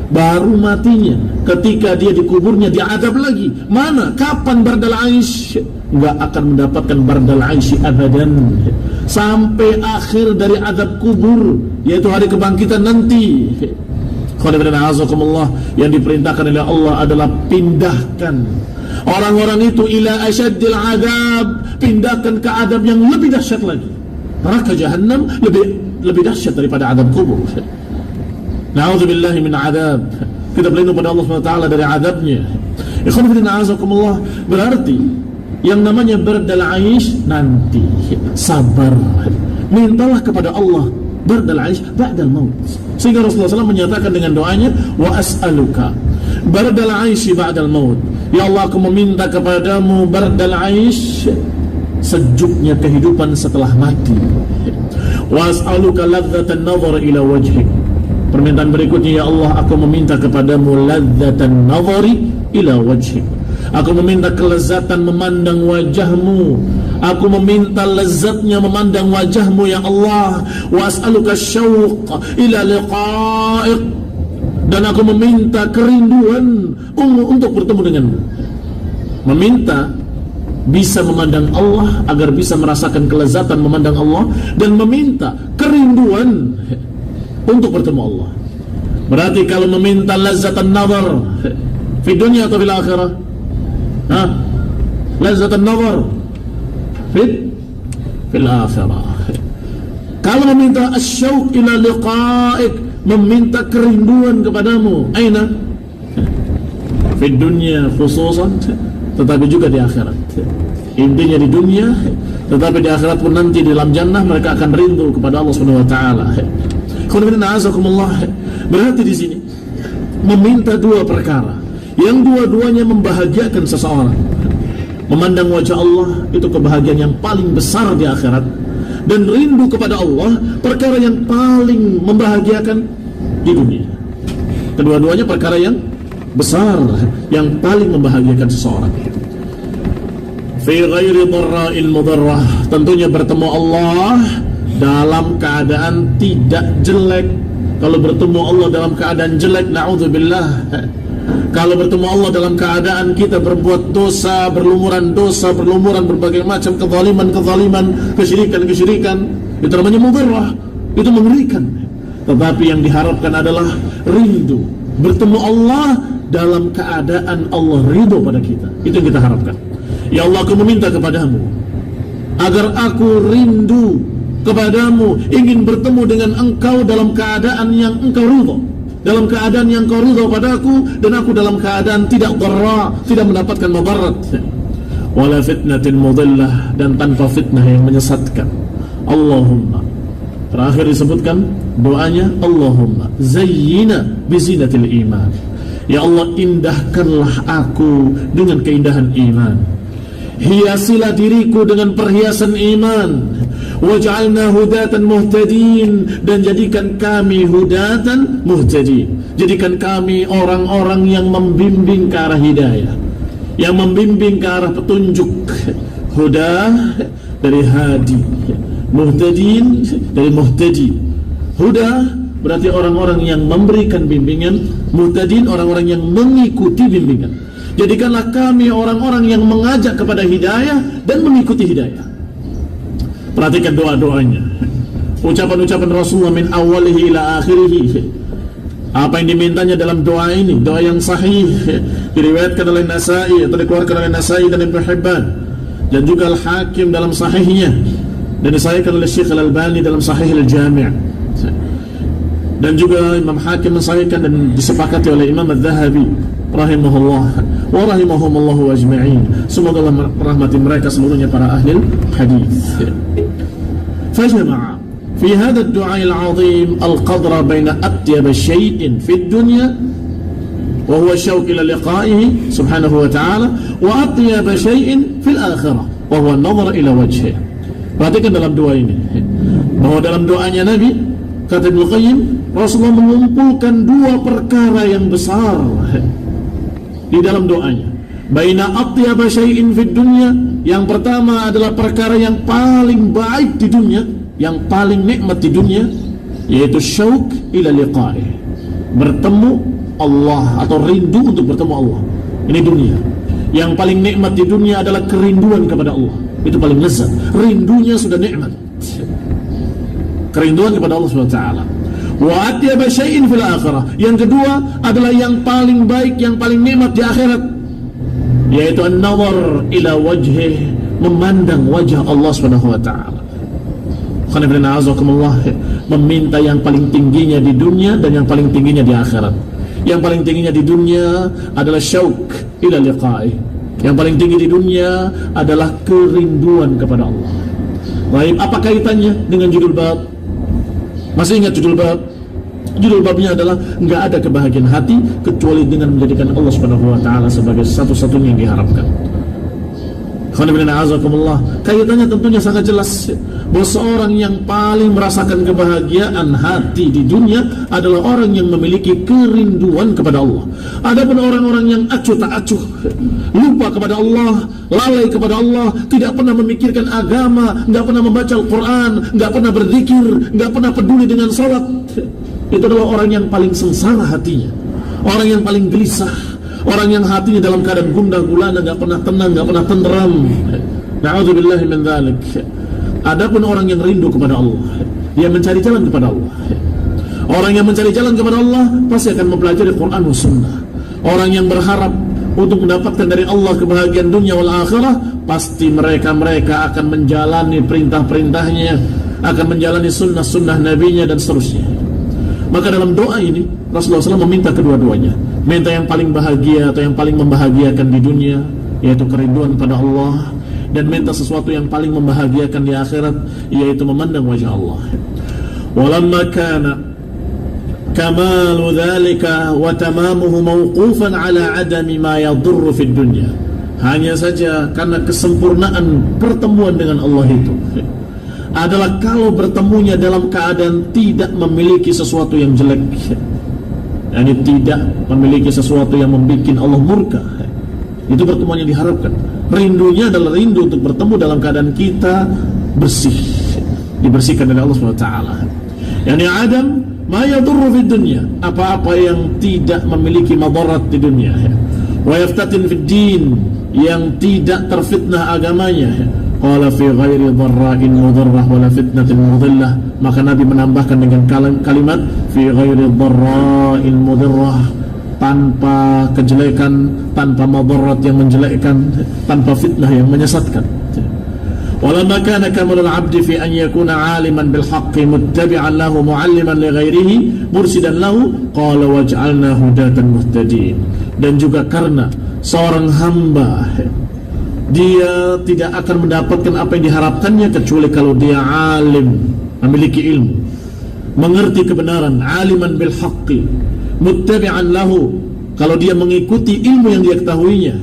Baru matinya, ketika dia dikuburnya diadab lagi. Mana? Kapan bardal aish? Enggak akan mendapatkan bardal aish abadan sampai akhir dari adab kubur, yaitu hari kebangkitan nanti. Yang diperintahkan oleh Allah adalah pindahkan orang-orang itu ila asyaddil adab, pindahkan ke adab yang lebih dahsyat lagi. Neraka Jahannam lebih dahsyat daripada adab kubur. Na'udzubillahi min adab. Kita berlindung pada Allah SWT dari adabnya. Berarti yang namanya bardal aish nanti, sabar, mintalah kepada Allah bardal aish ba'dal maut. Sehingga Rasulullah SAW menyatakan dengan doanya, wa as'aluka bardal aish ba'dal maut. Ya Allah, aku meminta kepadamu bardal aish, sejuknya kehidupan setelah mati. Wa as'aluka ladzatan nazar ila wajhik. Permintaan berikutnya, ya Allah, aku meminta kepadamu ladzatan nazari ila wajhik. Aku meminta kelezatan memandang wajahmu. Aku meminta lezatnya memandang wajahmu, ya Allah. Wa as'aluka syauq ila liqa'ik. Dan aku meminta kerinduan untuk bertemu denganmu. Meminta bisa memandang Allah agar bisa merasakan kelezatan memandang Allah, dan meminta kerinduan untuk bertemu Allah. Berarti kalau meminta lezatan nazar fi dunia atau fil akhirah? Lezatan nazar fil akhirah. Kalau meminta asyauq ila liqa'ik, meminta kerinduan kepadamu, aina? Fi dunia khususan, tetapi juga di akhirat. Intinya di dunia, tetapi di akhirat pun nanti di dalam jannah mereka akan rindu kepada Allah Subhanahu wa taala. Berarti di sini meminta dua perkara yang dua-duanya membahagiakan seseorang. Memandang wajah Allah itu kebahagiaan yang paling besar di akhirat, dan rindu kepada Allah perkara yang paling membahagiakan di dunia. Kedua-duanya perkara yang besar yang paling membahagiakan seseorang. fi ghairi dharra'il mudarrah, tentunya bertemu Allah dalam keadaan tidak jelek. Kalau bertemu Allah dalam keadaan jelek, na'udzubillah. Kalau bertemu Allah dalam keadaan kita berbuat dosa, berlumuran berbagai macam kezaliman, kesyirikan, itu namanya mudarrah, itu mengerikan. Tetapi yang diharapkan adalah rindu bertemu Allah dalam keadaan Allah ridho pada kita. Itu yang kita harapkan. Ya Allah, aku meminta kepadamu agar aku rindu kepadamu, ingin bertemu dengan engkau dalam keadaan yang engkau ridho, dalam keadaan yang engkau ridho padaku, dan aku dalam keadaan tidak dharra, tidak mendapatkan mudarat, wala fitnatin mudillah, dan tanpa fitnah yang menyesatkan. Allahumma, terakhir disebutkan doanya, Allahumma zayyina bizinatil iman. Ya Allah, indahkanlah aku dengan keindahan iman, hiasilah diriku dengan perhiasan iman, waj'alna hudatan muhtadin, dan jadikan kami hudatan muhtadin, jadikan kami orang-orang yang membimbing ke arah hidayah, yang membimbing ke arah petunjuk. Huda dari hadi, muhtadin dari muhtadi. Huda berarti orang-orang yang memberikan bimbingan, muhtadin orang-orang yang mengikuti bimbingan. Jadikanlah kami orang-orang yang mengajak kepada hidayah dan mengikuti hidayah. Perhatikan doa-doanya, ucapan-ucapan Rasulullah min awalihi ila akhirihi. Apa yang dimintanya dalam doa ini, doa yang sahih, diriwayatkan oleh Nasai atau dikeluarkan oleh Nasai dan Ibnu Hibban, dan juga Al-Hakim dalam sahihnya, dan disahihkan oleh Syekh Al-Albani dalam Sahih Al-Jami', dan juga Imam Hakim mensahihkan dan disepakati oleh Imam Al-Zahabi rahimahullah wa rahimahumullahu ajma'in. Semoga Allah merahmati mereka seluruhnya para ahli hadis. Fajma'a fi hadha ad-du'a al-'azim al-qadra baina atyab shay'in fi ad-dunya wa huwa syauq ila liqa'ihi subhanahu wa ta'ala, wa atyab shay'in fi al-akhirah wa huwa an-nazar ila wajhihi. Perhatikan dalam doa ini, bahwa dalam doanya Nabi, kata Ibnu Qayyim, Rasulullah mengumpulkan dua perkara yang besar di dalam doanya. Baina atyaba syai'in fid dunya, yang pertama adalah perkara yang paling baik di dunia, yang paling nikmat di dunia, yaitu syauq ila liqa'i, bertemu Allah atau rindu untuk bertemu Allah. Ini dunia. Yang paling nikmat di dunia adalah kerinduan kepada Allah. Itu paling lezat. Rindunya sudah nikmat. Kerinduan kepada Allah SWT. Wa atyaba syai'in fil akhirah, yang kedua adalah yang paling baik, yang paling nikmat di akhirat, yaitu an-nazar ila wajhih, memandang wajah Allah Subhanahu wa taala. Khana meminta yang paling tingginya di dunia dan yang paling tingginya di akhirat. Yang paling tingginya di dunia adalah syauq ila liqa'i. Yang paling tinggi di dunia adalah kerinduan kepada Allah. Baik, apa kaitannya dengan judul bab? Masih ingat judul bab? Judul babnya adalah enggak ada kebahagiaan hati kecuali dengan menjadikan Allah Subhanahu wa taala sebagai satu-satunya yang diharapkan. Kaitannya tentunya sangat jelas, bahwa seorang yang paling merasakan kebahagiaan hati di dunia adalah orang yang memiliki kerinduan kepada Allah. Adapun orang-orang yang acuh tak acuh, lupa kepada Allah, lalai kepada Allah, tidak pernah memikirkan agama, nggak pernah membaca Al-Quran, nggak pernah berzikir, nggak pernah peduli dengan salat, itu adalah orang yang paling sengsara hatinya, orang yang paling gelisah, orang yang hatinya dalam keadaan gundah gulana, nggak pernah tenang, nggak pernah tenteram. Na'udzubillahi min dzalik. Adapun orang yang rindu kepada Allah, dia mencari jalan kepada Allah. Orang yang mencari jalan kepada Allah pasti akan mempelajari Quran dan Sunnah. Orang yang berharap untuk mendapatkan dari Allah kebahagiaan dunia wal akhirah, pasti mereka akan menjalani perintah-perintahnya, akan menjalani sunnah-sunnah nabinya dan seterusnya. Maka dalam doa ini Rasulullah SAW meminta kedua-duanya, minta yang paling bahagia atau yang paling membahagiakan di dunia, yaitu kerinduan pada Allah, dan minta sesuatu yang paling membahagiakan di akhirat, yaitu memandang wajah Allah. Walamma kana kamalu dhalika wa tamamuhu mawqufan ala adami ma yadurru fid dunya. Hanya saja karena kesempurnaan pertemuan dengan Allah itu adalah kalau bertemunya dalam keadaan tidak memiliki sesuatu yang jelek, yakni tidak memiliki sesuatu yang membuat Allah murka, Itu pertemuan yang diharapkan. Rindunya adalah rindu untuk bertemu dalam keadaan kita bersih, dibersihkan oleh Allah SWT. Yani Adam ma yadurru fid dunya, apa-apa yang tidak memiliki madarat di dunia, wa yaftatin fid din, yang tidak terfitnah agamanya. Qala fi ghairi dharra'in mudarrah wala fitnatin mudillah. Maka Nabi menambahkan dengan kalimat fi ghairi dharra'in mudarrah, tanpa kejelekan, tanpa madarat yang menjelekkan, tanpa fitnah yang menyesatkan. Walamma kana kamalul 'abdi fi an yakuna 'aliman bil haqqi muttabi'an lahu mu'alliman li ghairihi mursidan lahu qala waj'alna hudatan muhtadin. Dan juga karena seorang hamba dia tidak akan mendapatkan apa yang diharapkannya kecuali kalau dia alim, memiliki ilmu, mengerti kebenaran, aliman bil haqqi, muttabi'an lahu, kalau dia mengikuti ilmu yang dia ketahuinya,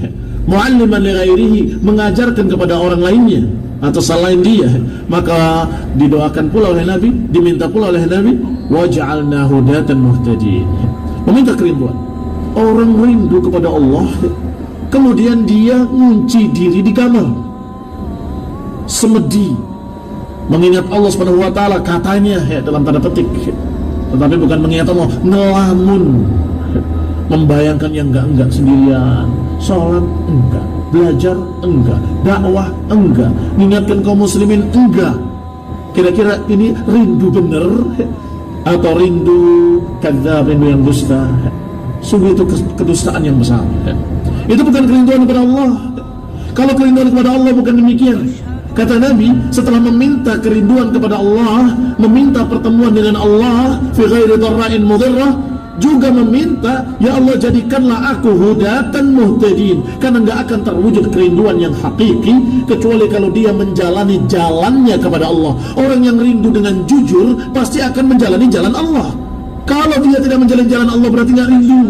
mu'alliman li ghairihi, mengajarkan kepada orang lainnya atau selain dia, maka didoakan pula oleh Nabi, diminta pula oleh Nabi, waj'alna hudatan muhtadin, meminta kerinduan. Orang rindu kepada Allah, kemudian dia ngunci diri di kamar, semedi, mengingat Allah Subhanahu wa taala, katanya dalam tanda petik, tetapi bukan mengingat Allah, ngelamun, membayangkan yang enggak sendirian, sholat enggak, belajar enggak, dakwah enggak, mengingatkan kaum muslimin enggak. Kira-kira ini rindu benar atau rindu kadzab, rindu yang dusta? Sungguh itu kedustaan yang besar. Itu bukan kerinduan kepada Allah. Kalau kerinduan kepada Allah bukan demikian. Kata Nabi, setelah meminta kerinduan kepada Allah, meminta pertemuan dengan Allah fi ghairi dharra'in mudirrah, juga meminta, ya Allah jadikanlah aku hudatan muhtadin, karena enggak akan terwujud kerinduan yang hakiki kecuali kalau dia menjalani jalannya kepada Allah. Orang yang rindu dengan jujur pasti akan menjalani jalan Allah. Kalau dia tidak menjalani jalan Allah berarti enggak rindu,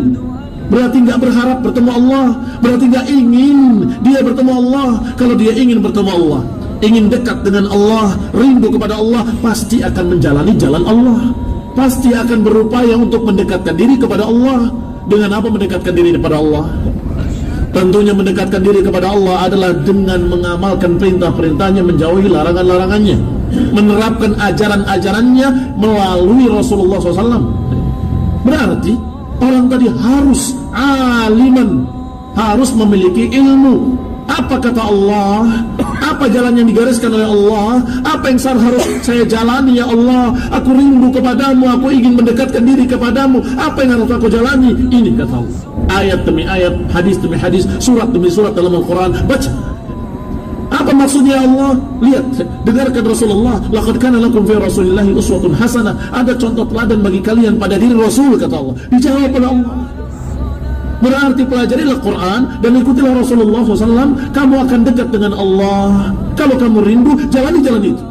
berarti enggak berharap bertemu Allah, berarti enggak ingin dia bertemu Allah. Kalau dia ingin bertemu Allah, ingin dekat dengan Allah, rindu kepada Allah, pasti akan menjalani jalan Allah, pasti akan berupaya untuk mendekatkan diri kepada Allah. Dengan apa mendekatkan diri kepada Allah? Tentunya mendekatkan diri kepada Allah adalah dengan mengamalkan perintah-perintahnya, menjauhi larangan-larangannya, menerapkan ajaran-ajarannya melalui Rasulullah SAW. Berarti orang tadi harus aliman, harus memiliki ilmu. Apa kata Allah? Apa jalan yang digariskan oleh Allah? Apa yang harus saya jalani ya Allah? Aku rindu kepadamu, aku ingin mendekatkan diri kepadamu. Apa yang harus aku jalani? Ini kata Allah. Ayat demi ayat, hadis demi hadis, surat demi surat dalam Al-Quran. Baca. Apa maksudnya Allah? Lihat, dengarkan Rasulullah. Laqad kana lakum fi Rasulillahi uswatun hasanah. Ada contoh teladan bagi kalian pada diri Rasul, kata Allah. Dijawab oleh Allah. Berarti pelajarilah Quran dan ikutilah Rasulullah SAW. Kamu akan dekat dengan Allah. Kalau kamu rindu, jalani jalan itu.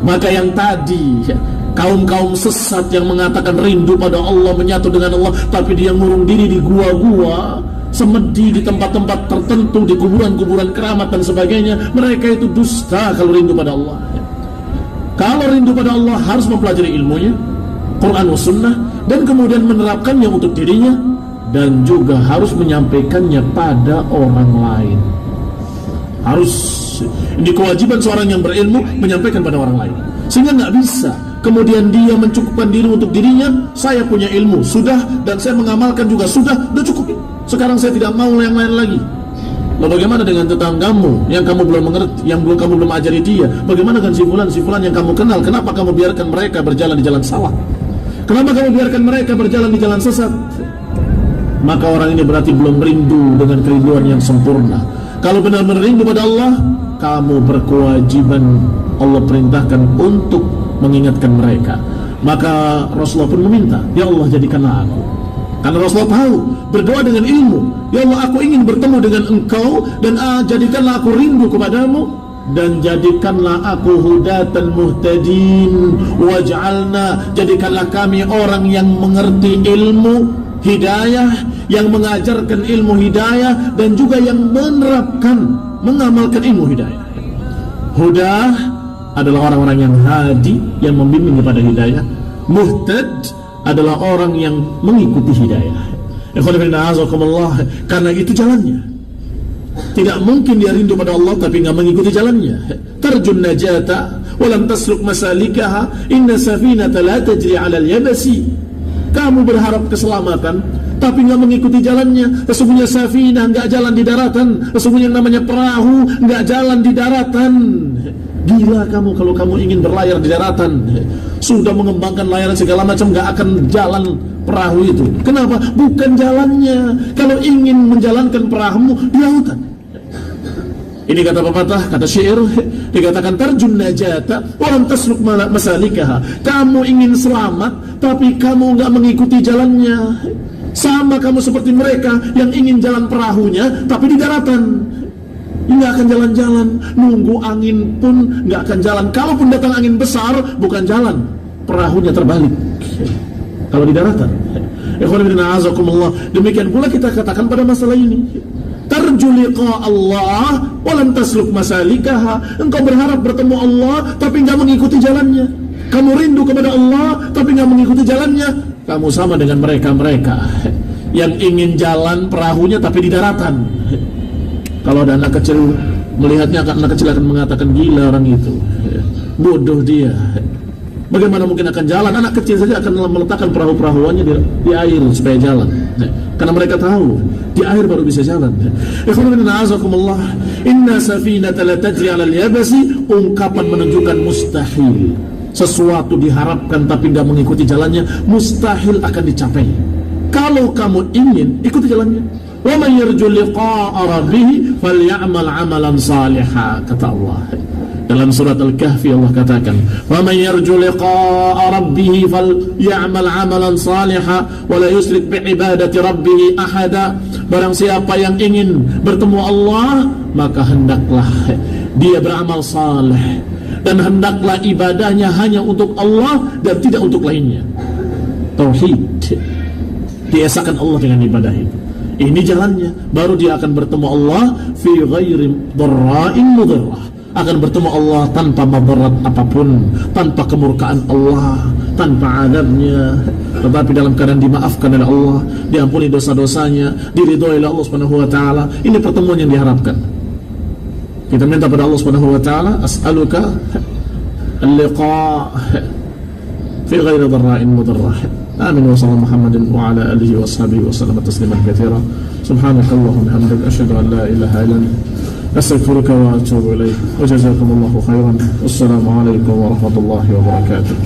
Maka yang tadi kaum-kaum sesat yang mengatakan rindu pada Allah, menyatu dengan Allah, tapi dia ngurung diri di gua-gua, semedi di tempat-tempat tertentu, di kuburan-kuburan keramat dan sebagainya, mereka itu dusta kalau rindu pada Allah. Kalau rindu pada Allah harus mempelajari ilmunya, Quran wa Sunnah, dan kemudian menerapkannya untuk dirinya, dan juga harus menyampaikannya pada orang lain. Harus, ini kewajiban seorang yang berilmu menyampaikan pada orang lain. Sehingga nggak bisa kemudian dia mencukupkan diri untuk dirinya. Saya punya ilmu, sudah, dan saya mengamalkan juga, sudah cukup. Sekarang saya tidak mau yang lain lagi. Lalu bagaimana dengan tetanggamu yang kamu belum mengerti, yang kamu belum ajari dia? Bagaimana dengan si fulan yang kamu kenal? Kenapa kamu biarkan mereka berjalan di jalan salah? Kenapa kamu biarkan mereka berjalan di jalan sesat? Maka orang ini berarti belum rindu dengan kerinduan yang sempurna. Kalau benar-benar rindu pada Allah, kamu berkewajiban, Allah perintahkan untuk mengingatkan mereka. Maka Rasulullah pun meminta, ya Allah jadikanlah aku. Karena Rasulullah tahu, berdoa dengan ilmu, ya Allah aku ingin bertemu dengan engkau, dan jadikanlah aku rindu kepadamu, dan jadikanlah aku hudatan muhtadin, waj'alna, jadikanlah kami orang yang mengerti ilmu hidayah, yang mengajarkan ilmu hidayah, dan juga yang menerapkan, mengamalkan ilmu hidayah. Huda adalah orang-orang yang hadi, yang membimbing kepada hidayah. Muhtad adalah orang yang mengikuti hidayah. Karena itu jalannya. Tidak mungkin dia rindu pada Allah tapi nggak mengikuti jalannya. Tarjun najata walam tasluk masalikaha inna safinata la tajri 'ala al-yabasi. Kamu berharap keselamatan tapi nggak mengikuti jalannya. Sesungguhnya safinah nggak jalan di daratan. Sesungguhnya yang namanya perahu nggak jalan di daratan. Gila kamu kalau kamu ingin berlayar di daratan. Sudah mengembangkan layaran segala macam, nggak akan jalan perahu itu. Kenapa? Bukan jalannya. Kalau ingin menjalankan perahumu di lautan. Ini kata pepatah, kata syair, dikatakan tarjun najata walam tasluk masalikaha. Kamu ingin selamat tapi kamu nggak mengikuti jalannya. Sama kamu seperti mereka yang ingin jalan perahunya tapi di daratan. Nggak akan jalan-jalan, nunggu angin pun nggak akan jalan. Kalaupun datang angin besar, bukan jalan, perahunya terbalik. Kalau di daratan, demikian pula kita katakan pada masalah ini. Tarju liqa Allah walam tasluk masalikaha. Engkau berharap bertemu Allah tapi nggak mengikuti jalannya. Kamu rindu kepada Allah tapi nggak mengikuti jalannya. Kamu sama dengan mereka-mereka yang ingin jalan perahunya tapi di daratan. Kalau ada anak kecil melihatnya, anak kecil akan mengatakan gila orang itu, bodoh dia. Bagaimana mungkin akan jalan? Anak kecil saja akan meletakkan perahu-perahuannya di air supaya jalan. Karena mereka tahu di air baru bisa jalan. Inna safinata la tajri 'ala al-yabasi. Ungkapan menunjukkan mustahil. Sesuatu diharapkan tapi tidak mengikuti jalannya, mustahil akan dicapai. Kalau kamu ingin ikuti jalannya. Wa man yarju liqa'a rabbih falyamal 'amalan salihan, kata Allah. Dalam surat Al-Kahfi Allah katakan, "Wa man yarju liqa'a rabbih falyamal 'amalan salihan wa la yusyrik bi ibadati rabbih ahada." Barang siapa yang ingin bertemu Allah, maka hendaklah dia beramal saleh dan hendaklah ibadahnya hanya untuk Allah dan tidak untuk lainnya. Tauhid, diesakan Allah dengan ibadah itu. Ini jalannya, baru dia akan bertemu Allah fi ghairi dharra'in mudharrah. Akan bertemu Allah tanpa madarat apapun, tanpa kemurkaan Allah, tanpa adabnya, tetapi dalam keadaan dimaafkan oleh Allah, diampuni dosa-dosanya, diridhoi oleh Allah Subhanahu wa taala. Ini pertemuan yang diharapkan. Kita minta pada Allah Subhanahu wa taala, as'aluka al-liqa' fi ghairi dharra'in mudharrah. آمين وصلى محمد وعلى آله وصحبه وسلم تسليما كثيرا سبحانك اللهم وبحمدك أشهد أن لا إله إلا أنت أستغفرك وأتوب إليك وجزاكم الله خيرا والسلام عليكم ورحمة الله وبركاته.